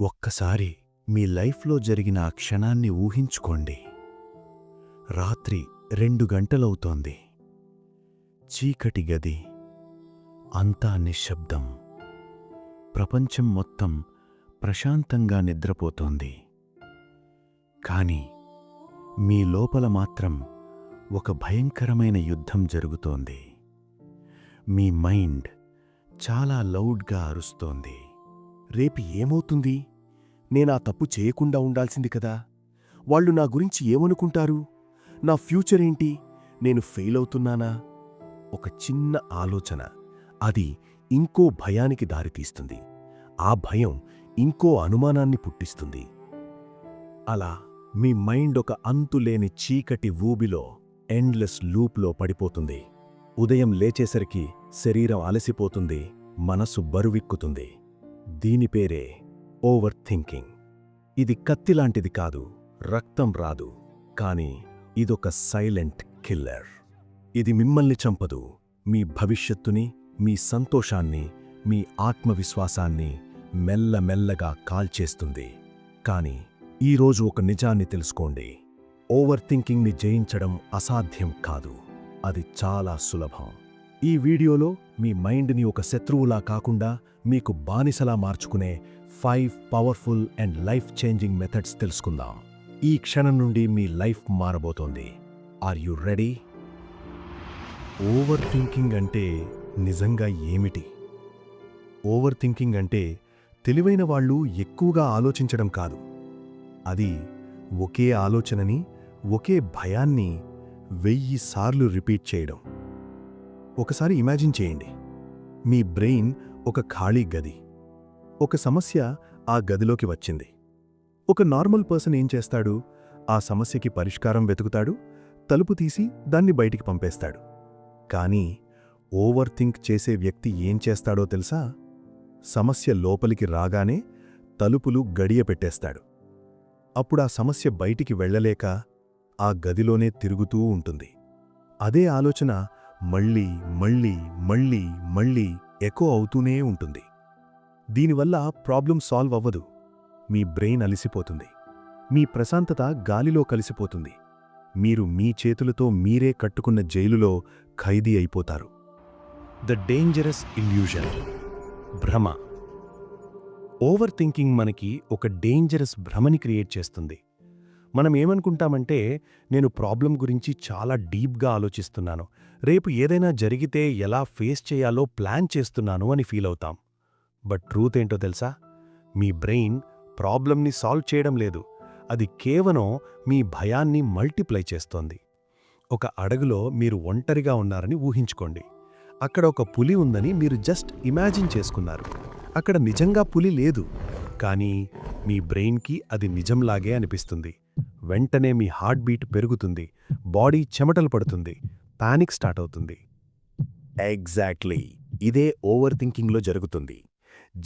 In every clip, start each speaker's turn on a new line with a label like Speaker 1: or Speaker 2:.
Speaker 1: ఒక్కసారి మీ లైఫ్లో జరిగిన ఆ క్షణాన్ని ఊహించుకోండి. రాత్రి 2 గంటలవుతోంది. చీకటి గది. అంతా నిశ్శబ్దం. ప్రపంచం మొత్తం ప్రశాంతంగా నిద్రపోతోంది. కాని మీ లోపల మాత్రం ఒక భయంకరమైన యుద్ధం జరుగుతోంది. మీ మైండ్ చాలా లౌడ్గా అరుస్తోంది.
Speaker 2: రేపు ఏమవుతుంది? నేనా తప్పు చేయకుండా ఉండాల్సింది కదా. వాళ్ళు నా గురించి ఏమనుకుంటారు? నా ఫ్యూచర్ ఏంటి? నేను ఫెయిల్ అవుతున్నానా? ఒక చిన్న ఆలోచన అది ఇంకో భయానికి దారితీస్తుంది. ఆ భయం ఇంకో అనుమానాన్ని పుట్టిస్తుంది. అలా మీ మైండ్ ఒక అంతులేని చీకటి ఊబిలో, ఎండ్లెస్ లూప్లో పడిపోతుంది. ఉదయం లేచేసరికి శరీరం అలసిపోతుంది, మనసు బరువెక్కుతుంది. దీని పేరే ఓవర్ థింకింగ్. ఇది కత్తిలాంటిది కాదు, రక్తం రాదు, కాని ఇదొక సైలెంట్ కిల్లర్. ఇది మిమ్మల్ని చంపదు, మీ భవిష్యత్తుని, మీ సంతోషాన్ని, మీ ఆత్మవిశ్వాసాన్ని మెల్లమెల్లగా కాల్చేస్తుంది. కాని ఈరోజు ఒక నిజాన్ని తెలుసుకోండి. ఓవర్ థింకింగ్ని జయించడం అసాధ్యం కాదు, అది చాలా సులభం. ఈ వీడియోలో మీ మైండ్ని ఒక శత్రువులా కాకుండా మీకు బానిసలా మార్చుకునే 5 powerful and life changing methods తెలుసుకుందాం. ఈ క్షణం నుండి మీ లైఫ్ మారబోతోంది. Are you ready? Overthinking అంటే నిజంగా ఏమిటి? ఓవర్ థింకింగ్ అంటే తెలివైన వాళ్ళు ఎక్కువగా ఆలోచించడం కాదు. అది ఒకే ఆలోచనని, ఒకే భయాన్ని 1000 సార్లు రిపీట్ చేయడం. ఒకసారి ఇమాజిన్ చేయండి. మీ బ్రెయిన్ ఒక ఖాళీ గది. ఒక సమస్య ఆ గదిలోకి వచ్చింది. ఒక నార్మల్ పర్సన్ ఏం చేస్తాడు? ఆ సమస్యకి పరిష్కారం వెతుకుతాడు, తలుపు తీసి దాన్ని బయటికి పంపేస్తాడు. కానీ ఓవర్ థింక్ చేసే వ్యక్తి ఏం చేస్తాడో తెలుసా? సమస్య లోపలికి రాగానే తలుపులు గడియ పెట్టేస్తాడు. అప్పుడా సమస్య బయటికి వెళ్ళలేక ఆ గదిలోనే తిరుగుతూ ఉంటుంది. అదే ఆలోచన మళ్ళీ మళ్ళీ మళ్ళీ మళ్ళీ ఎకో అవుతూనే ఉంటుంది. దీనివల్ల ప్రాబ్లం సాల్వ్ అవ్వదు. మీ బ్రెయిన్ అలిసిపోతుంది, మీ ప్రశాంతత గాలిలో కలిసిపోతుంది. మీరు మీ చేతులతో మీరే కట్టుకున్న జైలులో ఖైదీ అయిపోతారు. ద డేంజరస్ ఇల్యూషన్, భ్రమ. ఓవర్ థింకింగ్ మనకి ఒక డేంజరస్ భ్రమని క్రియేట్ చేస్తుంది. మనం ఏమనుకుంటామంటే, నేను ప్రాబ్లం గురించి చాలా డీప్గా ఆలోచిస్తున్నాను, రేపు ఏదైనా జరిగితే ఎలా ఫేస్ చేయాలో ప్లాన్ చేస్తున్నాను అని ఫీల్ అవుతాం. బట్ ట్రూత్ ఏంటో తెలుసా? మీ బ్రెయిన్ ప్రాబ్లంని సాల్వ్ చేయడం లేదు, అది కేవలం మీ భయాన్ని మల్టిప్లై చేస్తోంది. ఒక అడవిలో మీరు ఒంటరిగా ఉన్నారని ఊహించుకోండి. అక్కడ ఒక పులి ఉందని మీరు జస్ట్ ఇమాజిన్ చేసుకున్నారు. అక్కడ నిజంగా పులి లేదు, కానీ మీ బ్రెయిన్కి అది నిజంలాగే అనిపిస్తుంది. వెంటనే మీ హార్ట్ బీట్ పెరుగుతుంది, బాడీ చెమటలు పడుతుంది, పానిక్ స్టార్ట్ అవుతుంది. ఎగ్జాక్ట్లీ ఇదే ఓవర్ థింకింగ్లో జరుగుతుంది.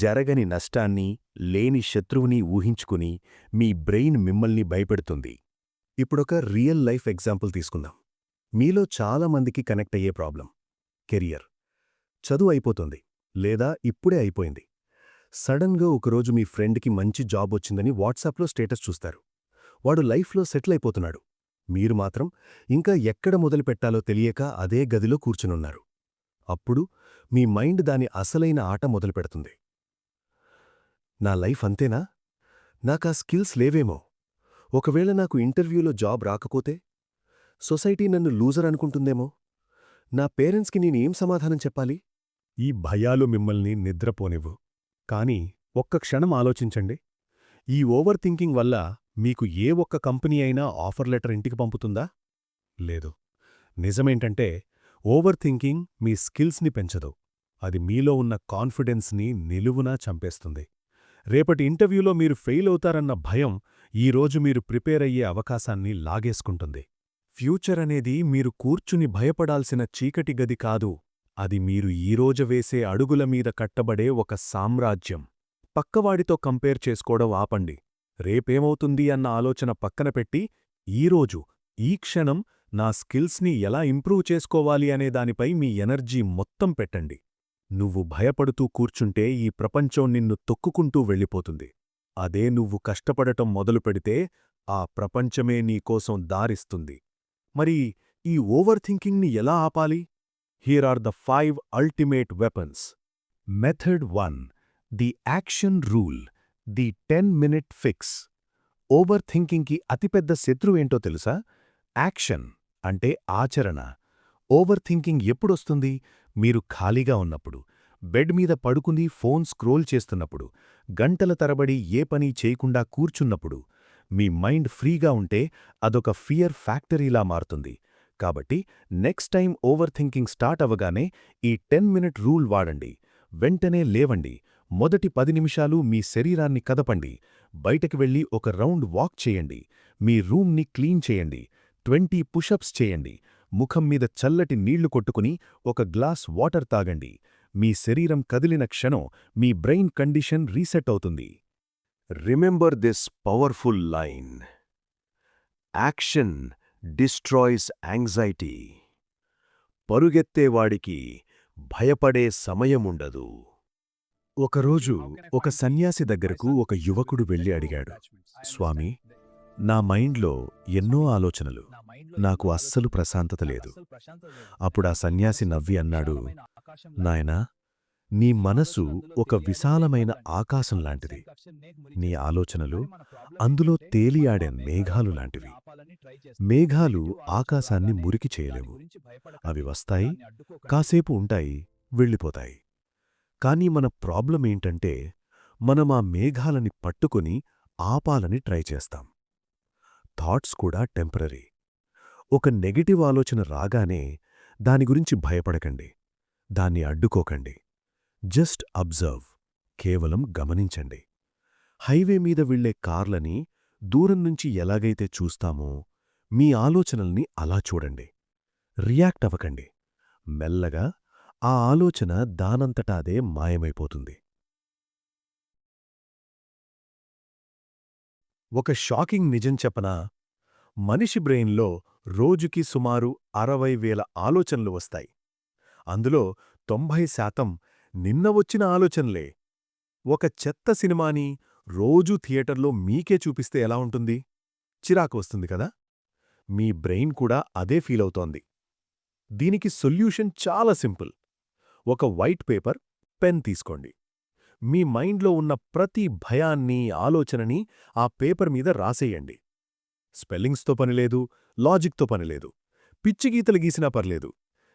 Speaker 2: జరగని నష్టాన్ని, లేని శత్రువుని ఊహించుకుని మీ బ్రెయిన్ మిమ్మల్ని భయపెడుతుంది. ఇప్పుడొక రియల్ లైఫ్ ఎగ్జాంపుల్ తీసుకుందాం. మీలో చాలామందికి కనెక్ట్ అయ్యే ప్రాబ్లం కెరియర్. చదువు అయిపోతుంది, లేదా ఇప్పుడే అయిపోయింది. సడన్గా ఒకరోజు మీ ఫ్రెండ్కి మంచి జాబ్ వచ్చిందని వాట్సాప్లో స్టేటస్ చూస్తారు. వాడు లైఫ్లో సెటిల్ అయిపోతున్నాడు. మీరు మాత్రం ఇంకా ఎక్కడ మొదలుపెట్టాలో తెలియక అదే గదిలో కూర్చునున్నారు. అప్పుడు మీ మైండ్ దాని అసలైన ఆట మొదలుపెడుతుంది. నా లైఫ్ అంతేనా? నాకా స్కిల్స్ లేవేమో? ఒకవేళ నాకు ఇంటర్వ్యూలో జాబ్ రాకపోతే? సొసైటీ నన్ను లూజర్ అనుకుంటుందేమో? నా పేరెంట్స్కి నేనేం సమాధానం చెప్పాలి? ఈ భయాలు మిమ్మల్ని నిద్రపోనివ్వు. కానీ ఒక్క క్షణం ఆలోచించండి. ఈ ఓవర్ థింకింగ్ వల్ల మీకు ఏ ఒక్క కంపెనీ అయినా ఆఫర్ లెటర్ ఇంటికి పంపుతుందా? లేదు. నిజమేంటంటే, ఓవర్ థింకింగ్ మీ స్కిల్స్ని పెంచదు, అది మీలో ఉన్న కాన్ఫిడెన్స్ని నిలువునా చంపేస్తుంది. రేపటి ఇంటర్వ్యూలో మీరు ఫెయిల్ అవుతారన్న భయం ఈరోజు మీరు ప్రిపేర్ అయ్యే అవకాశాన్ని లాగేసుకుంటుంది. ఫ్యూచర్ అనేది మీరు కూర్చుని భయపడాల్సిన చీకటి గది కాదు, అది మీరు ఈరోజు వేసే అడుగుల మీద కట్టబడే ఒక సామ్రాజ్యం. పక్కవాడితో కంపేర్ చేసుకోవడం ఆపండి. రేపేమవుతుంది అన్న ఆలోచన పక్కన పెట్టి, ఈరోజు, ఈ క్షణం నా స్కిల్స్ని ఎలా ఇంప్రూవ్ చేసుకోవాలి అనే దానిపై మీ ఎనర్జీ మొత్తం పెట్టండి. నువ్వు భయపడుతూ కూర్చుంటే ఈ ప్రపంచం నిన్ను తొక్కుకుంటూ వెళ్ళిపోతుంది. అదే నువ్వు కష్టపడటం మొదలుపెడితే ఆ ప్రపంచమే నీకోసం దారిస్తుంది. మరి ఈ ఓవర్ థింకింగ్ని ఎలా ఆపాలి? Here are the 5 ultimate weapons. Method 1, the action rule, the 10-minute fix. ఓవర్ థింకింగ్కి అతిపెద్ద శత్రువేంటో తెలుసా? యాక్షన్ అంటే ఆచరణ. ఓవర్ థింకింగ్ ఎప్పుడొస్తుంది? మీరు ఖాళీగా ఉన్నప్పుడు, బెడ్ మీద పడుకుని ఫోన్ స్క్రోల్ చేస్తున్నప్పుడు, గంటల తరబడి ఏ పని చేయకుండా కూర్చున్నప్పుడు. మీ మైండ్ ఫ్రీగా ఉంటే అదొక ఫియర్ ఫ్యాక్టరీలా మారుతుంది. కాబట్టి next time over thinking start అవ్వగానే ఈ 10-minute రూల్ వాడండి. వెంటనే లేవండి. మొదటి 10 నిమిషాలు మీ శరీరాన్ని కదపండి. బయటకు వెళ్ళి ఒక రౌండ్ వాక్ చేయండి. మీ రూమ్ని క్లీన్ చేయండి. 20 పుషప్స్ చేయండి. ముఖం మీద చల్లటి నీళ్లు కొట్టుకుని ఒక గ్లాస్ వాటర్ తాగండి. మీ శరీరం కదిలిన క్షణం మీ బ్రెయిన్ కండిషన్ రీసెట్ అవుతుంది. Remember this powerful line. Action destroys anxiety. పరుగెత్తేవాడికి భయపడే సమయముండదు. ఒకరోజు ఒక సన్యాసి దగ్గరకు ఒక యువకుడు వెళ్ళి అడిగాడు, స్వామీ, నా మైండ్లో ఎన్నో ఆలోచనలు, నాకు అస్సలు ప్రశాంతత లేదు. అప్పుడా సన్యాసి నవ్వి అన్నాడు, నాయనా, నీ మనసు ఒక విశాలమైన ఆకాశం లాంటిది. నీ ఆలోచనలు అందులో తేలియాడే మేఘాలు లాంటివి. మేఘాలు ఆకాశాన్ని మురికి చేయలేవు. అవి వస్తాయి, కాసేపు ఉంటాయి, వెళ్ళిపోతాయి. కానీ మన ప్రాబ్లం ఏంటంటే మనం ఆ మేఘాలని పట్టుకుని ఆపాలని ట్రై చేస్తాం. థాట్స్ కూడా టెంపరరీ. ఒక నెగటివ్ ఆలోచన రాగానే దాని గురించి భయపడకండి, దాన్ని అడ్డుకోకండి. జస్ట్ అబ్జర్వ్, కేవలం గమనించండి. హైవే మీద వెళ్లే కార్లని దూరం నుంచి ఎలాగైతే చూస్తామో మీ ఆలోచనల్ని అలా చూడండి. రియాక్ట్ అవ్వకండి. మెల్లగా ఆ ఆలోచన దానంతటా అదే మాయమైపోతుంది. ఒక షాకింగ్ నిజం చెప్పనా? మనిషి బ్రెయిన్లో రోజుకి సుమారు 60,000 ఆలోచనలు వస్తాయి. అందులో 90% నిన్న వచ్చిన ఆలోచనలే. ఒక చెత్త సినిమాని రోజూ థియేటర్లో మీకే చూపిస్తే ఎలా ఉంటుంది? చిరాకు వస్తుంది కదా? మీ బ్రెయిన్ కూడా అదే ఫీలవుతోంది. దీనికి సొల్యూషన్ చాలా సింపుల్. ఒక వైట్ పేపర్, పెన్ తీసుకోండి. మీ మైండ్లో ఉన్న ప్రతి భయాన్ని, ఆలోచనని ఆ పేపర్ మీద రాసేయండి. స్పెల్లింగ్స్తో పనిలేదు, లాజిక్తో పనిలేదు, పిచ్చిగీతలు గీసినా పర్లేదు.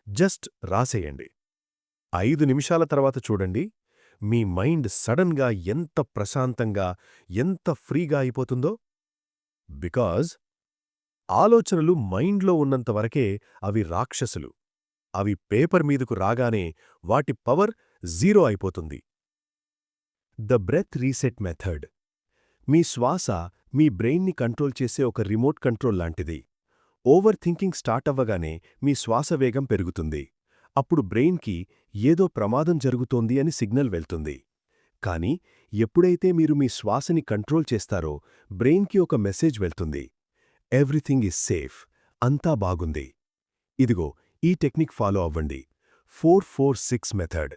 Speaker 2: జస్ట్ రాసేయండి. 5 నిమిషాల తర్వాత చూడండి, మీ మైండ్ సడన్గా ఎంత ప్రశాంతంగా, ఎంత ఫ్రీగా అయిపోతుందో. బికాజ్ ఆలోచనలు మైండ్లో ఉన్నంతవరకే అవి రాక్షసులు. అవి పేపర్ మీదకు రాగానే వాటి పవర్ 0 అయిపోతుంది. The breath reset method. మీ శ్వాస మీ బ్రెయిన్ని కంట్రోల్ చేసే ఒక రిమోట్ కంట్రోల్ లాంటిది. ఓవర్ థింకింగ్ స్టార్ట్ అవ్వగానే మీ శ్వాస వేగం పెరుగుతుంది. అప్పుడు బ్రెయిన్కి ఏదో ప్రమాదం జరుగుతోంది అని సిగ్నల్ వెళ్తుంది. కానీ ఎప్పుడైతే మీరు మీ శ్వాసని కంట్రోల్ చేస్తారో బ్రెయిన్కి ఒక మెసేజ్ వెళ్తుంది, ఎవ్రీథింగ్ ఈజ్ సేఫ్, అంతా బాగుంది. ఇదిగో ఈ టెక్నిక్ ఫాలో అవ్వండి. 4-4-6 మెథడ్.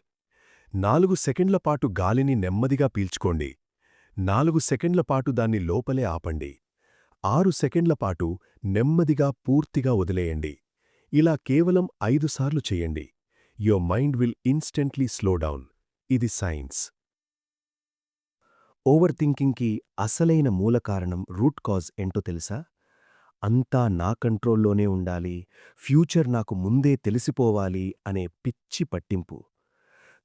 Speaker 2: 4 సెకండ్ల పాటు గాలిని నెమ్మదిగా పీల్చుకోండి. 4 సెకండ్ల పాటు దాన్ని లోపలే ఆపండి. 6 సెకండ్ల పాటు నెమ్మదిగా పూర్తిగా వదిలేయండి. ఇలా కేవలం 5 సార్లు చెయ్యండి. Your mind will instantly slow down. ఇది సైన్స్. ఓవర్ థింకింగ్కి అసలైన మూల కారణం, రూట్ కాజ్ ఏంటో తెలుసా? అంతా నా కంట్రోల్లోనే ఉండాలి, ఫ్యూచర్ నాకు ముందే తెలిసిపోవాలి అనే పిచ్చి పట్టింపు.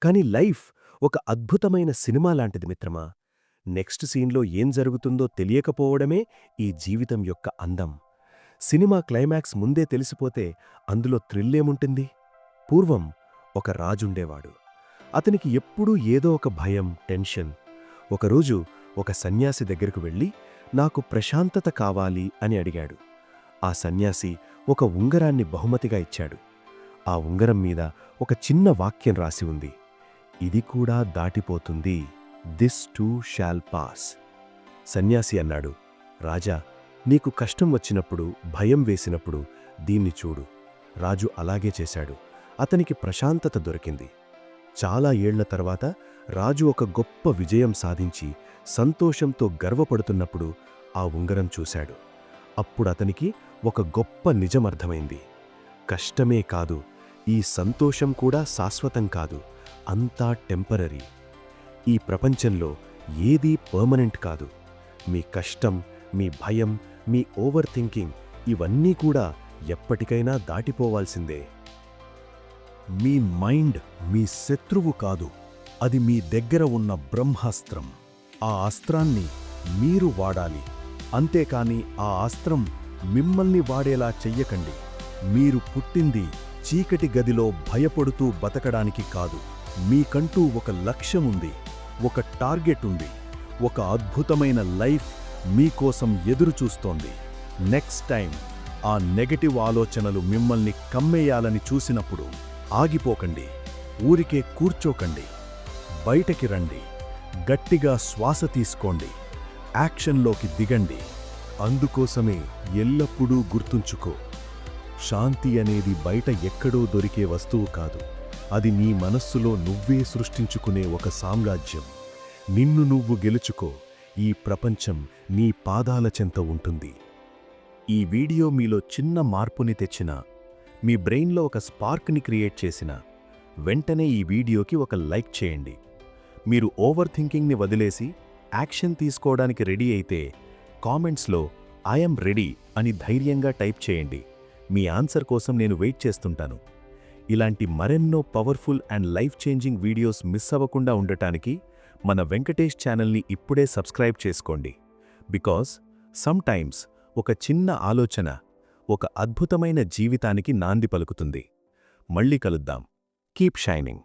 Speaker 2: కాని లైఫ్ ఒక అద్భుతమైన సినిమా లాంటిది మిత్రమా. నెక్స్ట్ సీన్లో ఏం జరుగుతుందో తెలియకపోవడమే ఈ జీవితం యొక్క అందం. సినిమా క్లైమాక్స్ ముందే తెలిసిపోతే అందులో థ్రిల్లేముంటుంది? పూర్వం ఒక రాజుండేవాడు. అతనికి ఎప్పుడూ ఏదో ఒక భయం, టెన్షన్. ఒకరోజు ఒక సన్యాసి దగ్గరకు వెళ్ళి, నాకు ప్రశాంతత కావాలి అని అడిగాడు. ఆ సన్యాసి ఒక ఉంగరాన్ని బహుమతిగా ఇచ్చాడు. ఆ ఉంగరం మీద ఒక చిన్న వాక్యం రాసి ఉంది, ఇది కూడా దాటిపోతుంది, దిస్ టూ షాల్ పాస్. సన్యాసి అన్నాడు, రాజా, నీకు కష్టం వచ్చినప్పుడు, భయం వేసినప్పుడు దీన్ని చూడు. రాజు అలాగే చేశాడు. అతనికి ప్రశాంతత దొరికింది. చాలా ఏళ్ల తర్వాత రాజు ఒక గొప్ప విజయం సాధించి సంతోషంతో గర్వపడుతున్నప్పుడు ఆ ఉంగరం చూశాడు. అప్పుడతనికి ఒక గొప్ప నిజమర్థమైంది. కష్టమే కాదు, ఈ సంతోషం కూడా శాశ్వతం కాదు, అంతా టెంపరరీ. ఈ ప్రపంచంలో ఏదీ పర్మనెంట్ కాదు. మీ కష్టం, మీ భయం, మీ ఓవర్ థింకింగ్ ఇవన్నీ కూడా ఎప్పటికైనా దాటిపోవాల్సిందే. మీ మైండ్ మీ శత్రువు కాదు, అది మీ దగ్గర ఉన్న బ్రహ్మాస్త్రం. ఆ అస్త్రాన్ని మీరు వాడాలి, అంతేకాని ఆ అస్త్రం మిమ్మల్ని వాడేలా చెయ్యకండి. మీరు పుట్టింది చీకటి గదిలో భయపడుతూ బతకడానికి కాదు. మీకంటూ ఒక లక్ష్యముంది, ఒక టార్గెట్ ఉంది, ఒక అద్భుతమైన లైఫ్ మీకోసం ఎదురుచూస్తోంది. నెక్స్ట్ టైం ఆ నెగటివ్ ఆలోచనలు మిమ్మల్ని కమ్మేయాలని చూసినప్పుడు ఆగిపోకండి, ఊరికే కూర్చోకండి. బయటకి రండి, గట్టిగా శ్వాస తీసుకోండి, యాక్షన్లోకి దిగండి. అందుకోసమే ఎల్లప్పుడూ గుర్తుంచుకో, శాంతి అనేది బయట ఎక్కడో దొరికే వస్తువు కాదు. అది నీ మనస్సులో నువ్వే సృష్టించుకునే ఒక సామ్రాజ్యం. నిన్ను నువ్వు గెలుచుకో, ఈ ప్రపంచం నీ పాదాల చెంత ఉంటుంది. ఈ వీడియో మీలో చిన్న మార్పుని తెచ్చినా, మీ బ్రెయిన్లో ఒక స్పార్క్ని క్రియేట్ చేసినా, వెంటనే ఈ వీడియోకి ఒక లైక్ చేయండి. మీరు ఓవర్ థింకింగ్ని వదిలేసి యాక్షన్ తీసుకోవడానికి రెడీ అయితే కామెంట్స్లో ఐఎమ్ రెడీ అని ధైర్యంగా టైప్ చేయండి. మీ ఆన్సర్ కోసం నేను వెయిట్ చేస్తుంటాను. ఇలాంటి మరెన్నో powerful and life changing videos miss అవ్వకుండా ఉండటానికి మన వెంకటేష్ ఛానల్ని ఇప్పుడే సబ్స్క్రైబ్ చేసుకోండి. బికాజ్ సమ్టైమ్స్ ఒక చిన్న ఆలోచన ఒక అద్భుతమైన జీవితానికి నాంది పలుకుతుంది. మళ్ళీ కలుద్దాం. Keep shining.